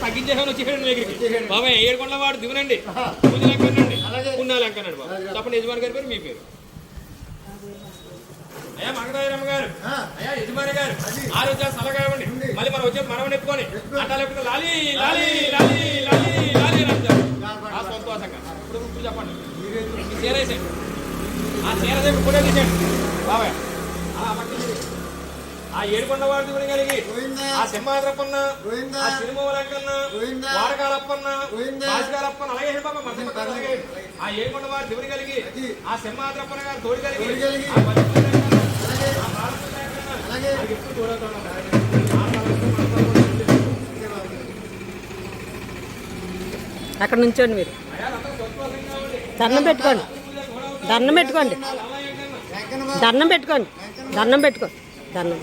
తగ్గించేసాను వచ్చేసాడు దగ్గరికి బాబాయ్ ఏడుకొండల వాడు దిగునండి పూజలు అంకనండి పుణ్యాలు అంకనండి బాబు తప్పని యజమాని గారి పేరు మీ పేరు అయ్యా మంగతాయరమ్మ గారు అయ్యా యజమాని గారు ఆరోగ్యాలు సలహా ఇవ్వండి మళ్ళీ మనం వచ్చే మనం ఎత్తుకొని అట్లా లేకపోతే లాలి లాలి లాలి లాలి లాలి అంటారు ఆ సంతోషంగా ఇప్పుడు చెప్పండి చీర వేసేయండి ఆ చీర సేపు కూడా తీసేయండి బాబాయ్ ఆ ఏడుకొండ వాడి కలిగి ఆ సింహాద్రప్పన్న ఆ సినిమాలకన్నా వాడకాలప్పన్న భాషకాలప్పన్న అలాగే బాబా మన అలాగే ఆ ఏడుకొండ వాడి దిగుని కలిగి ఆ సింహాద్రప్పన్న గారు తోడి కలిగి అక్కడ నుంచోండి మీరు దండం పెట్టుకోండి దండం పెట్టుకోండి దండం పెట్టుకోండి దండం పెట్టుకోండి దండం